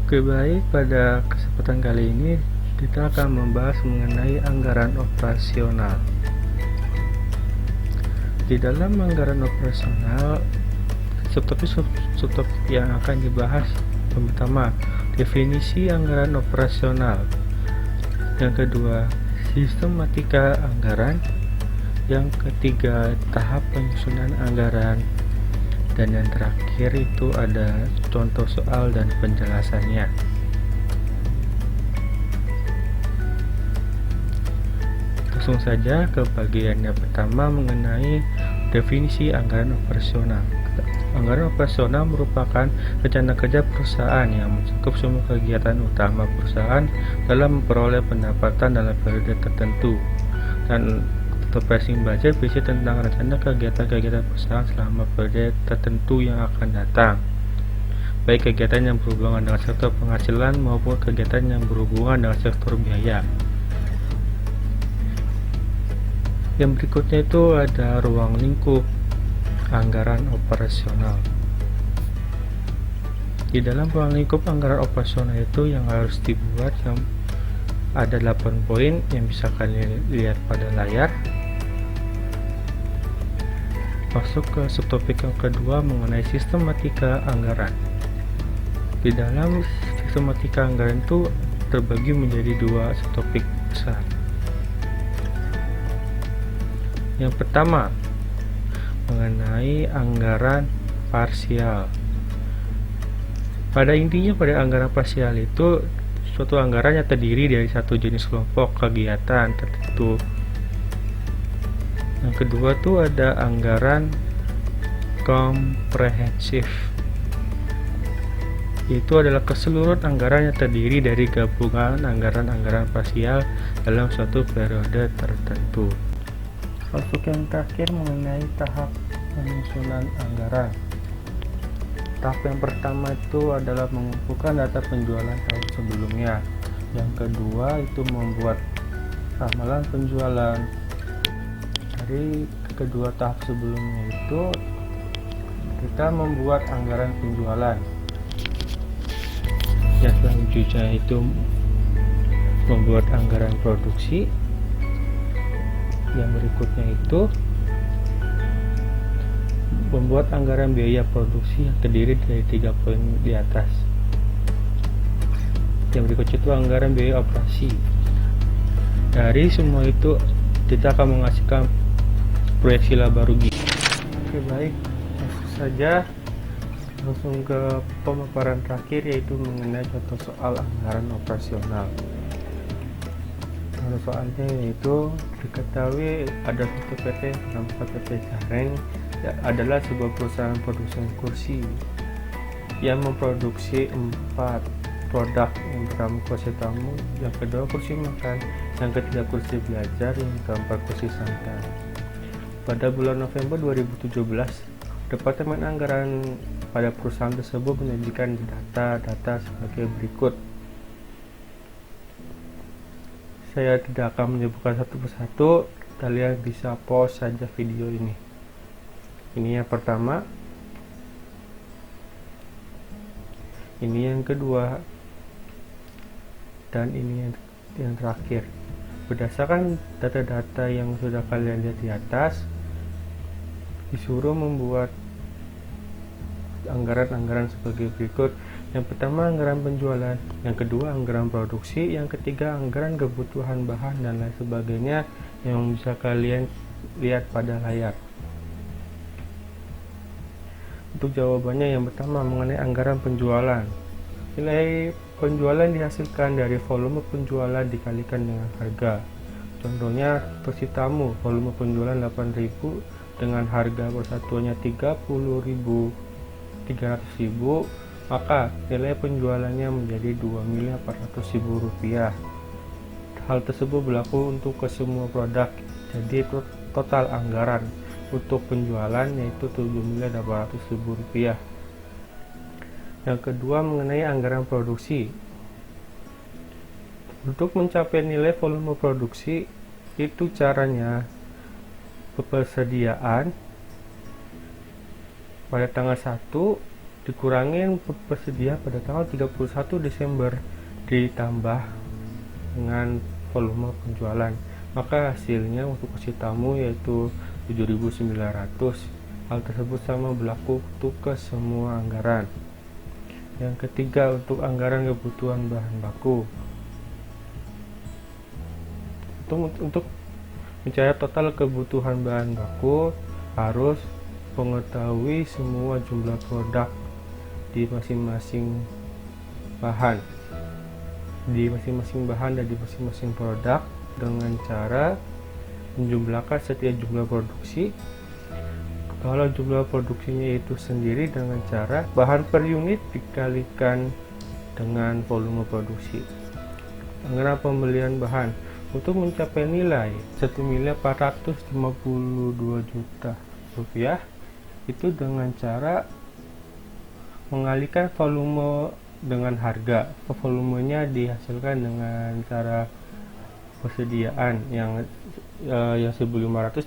Oke, baik, pada kesempatan kali ini kita akan membahas mengenai anggaran operasional. Di dalam anggaran operasional, subtopik yang akan dibahas yang pertama, definisi anggaran operasional. Yang kedua, sistematika anggaran. Yang ketiga, tahap penyusunan anggaran. Dan yang terakhir itu ada contoh soal dan penjelasannya. Langsung saja ke bagian yang pertama mengenai definisi anggaran operasional. Anggaran operasional merupakan rencana kerja perusahaan yang mencakup semua kegiatan utama perusahaan dalam memperoleh pendapatan dalam periode tertentu, dan operating budget berisi tentang rencana kegiatan-kegiatan perusahaan selama periode tertentu yang akan datang, baik kegiatan yang berhubungan dengan sektor penghasilan maupun kegiatan yang berhubungan dengan sektor biaya. Yang berikutnya itu ada ruang lingkup anggaran operasional. Di dalam ruang lingkup anggaran operasional itu yang harus dibuat yang ada 8 poin yang bisa kalian lihat pada layar. Masuk ke subtopik yang kedua mengenai sistematika anggaran. Di dalam sistematika anggaran itu terbagi menjadi dua subtopik besar. Yang pertama mengenai anggaran parsial. Pada intinya, pada anggaran parsial itu suatu anggaran yang terdiri dari satu jenis kelompok kegiatan tertentu. Yang kedua tuh ada anggaran komprehensif. Itu adalah keseluruhan anggaran yang terdiri dari gabungan anggaran-anggaran parsial dalam suatu periode tertentu. Masuk yang terakhir mengenai tahap penyusunan anggaran. Tahap yang pertama itu adalah mengumpulkan data penjualan tahun sebelumnya. Yang kedua itu membuat ramalan penjualan. Dari kedua tahap sebelumnya itu kita membuat anggaran penjualan. Yang selanjutnya itu membuat anggaran produksi. Yang berikutnya itu membuat anggaran biaya produksi yang terdiri dari 3 poin di atas. Yang berikutnya itu anggaran biaya operasi. Dari semua itu kita akan menghasilkan proyeksi laba rugi. Oke, baik, langsung saja langsung ke pemaparan terakhir, yaitu mengenai contoh soal anggaran operasional. Contoh soalnya yaitu diketahui ada suatu PT bernama PT Jareng adalah sebuah perusahaan produsen kursi yang memproduksi 4 produk. Yang pertama kursi tamu, yang kedua kursi makan, yang ketiga kursi belajar, yang keempat kursi santai. Pada bulan November 2017, Departemen Anggaran pada perusahaan tersebut menyajikan data-data sebagai berikut. Saya tidak akan menyebutkan satu persatu, kalian bisa pause saja video ini. Ini yang pertama, ini yang kedua, dan ini yang terakhir. Berdasarkan data-data yang sudah kalian lihat di atas, disuruh membuat anggaran-anggaran sebagai berikut. Yang pertama anggaran penjualan, yang kedua anggaran produksi, yang ketiga anggaran kebutuhan bahan dan lain sebagainya yang bisa kalian lihat pada layar. Untuk jawabannya, yang pertama mengenai anggaran penjualan. Nilai penjualan dihasilkan dari volume penjualan dikalikan dengan harga. Contohnya kursi tamu, volume penjualan 8.000 dengan harga persatuannya 30.300.000, maka nilai penjualannya menjadi Rp2.400.000. Hal tersebut berlaku untuk ke semua produk. Jadi total anggaran untuk penjualan yaitu Rp7.800.000. Yang kedua mengenai anggaran produksi. Untuk mencapai nilai volume produksi, itu caranya persediaan pada tanggal 1 dikurangin persediaan pada tanggal 31 Desember ditambah dengan volume penjualan, maka hasilnya untuk peserta tamu yaitu 7.900. Hal tersebut sama berlaku untuk ke semua anggaran. Yang ketiga, untuk anggaran kebutuhan bahan baku. Untuk mencari total kebutuhan bahan baku harus mengetahui semua jumlah produk di masing-masing bahan dan di masing-masing produk dengan cara menjumlahkan setiap jumlah produksi. Kalau jumlah produksinya itu sendiri dengan cara bahan per unit dikalikan dengan volume produksi. Anggaran pembelian bahan untuk mencapai nilai 1.452 juta rupiah itu dengan cara mengalihkan volume dengan harga. Volumenya dihasilkan dengan cara persediaan yang 1.500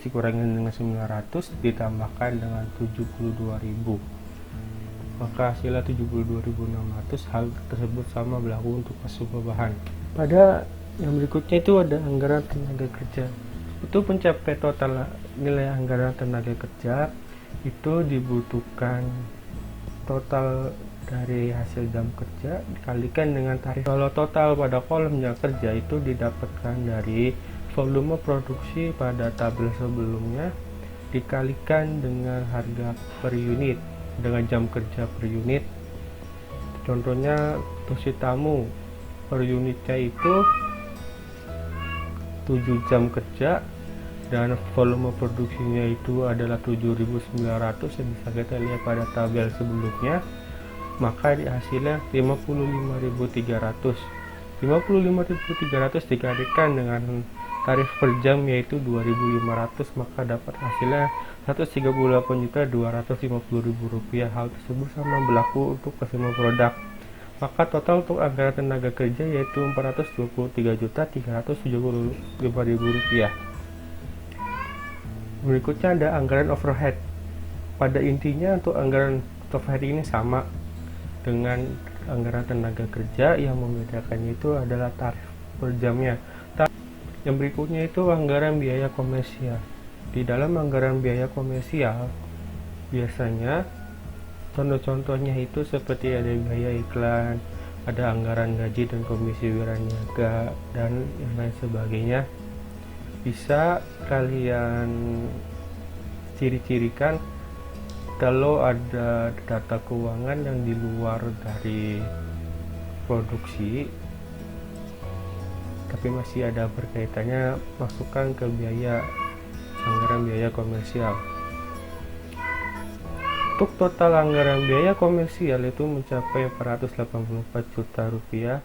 dikurangi dengan 900 ditambahkan dengan 72.000, maka hasilnya 72.600. Hal tersebut sama berlaku untuk semua bahan. Pada yang berikutnya itu ada anggaran tenaga kerja. Untuk mencapai total nilai anggaran tenaga kerja itu dibutuhkan total dari hasil jam kerja dikalikan dengan tarif. Kalau total pada kolom jam kerja itu didapatkan dari volume produksi pada tabel sebelumnya dikalikan dengan harga per unit dengan jam kerja per unit. Contohnya kursi tamu per unitnya itu 7 jam kerja dan volume produksinya itu adalah 7.900 yang bisa kita lihat pada tabel sebelumnya, maka hasilnya 55.300. 55.300 dikalikan dengan tarif per jam yaitu 2.500, maka dapat hasilnya 138.250.000 rupiah. Hal tersebut sama berlaku untuk semua produk. Maka total untuk anggaran tenaga kerja yaitu 423.375.000 rupiah. Berikutnya ada anggaran overhead. Pada intinya untuk anggaran overhead ini sama dengan anggaran tenaga kerja, yang membedakannya itu adalah tarif per jamnya. Yang berikutnya itu anggaran biaya komersial. Di dalam anggaran biaya komersial biasanya contoh-contohnya itu seperti ada biaya iklan, ada anggaran gaji dan komisi wiraniaga dan yang lain sebagainya. Bisa kalian ciri-cirikan kalau ada data keuangan yang di luar dari produksi tapi masih ada berkaitannya, masukkan ke anggaran biaya komersial. Untuk total anggaran biaya komersial itu mencapai 484 juta rupiah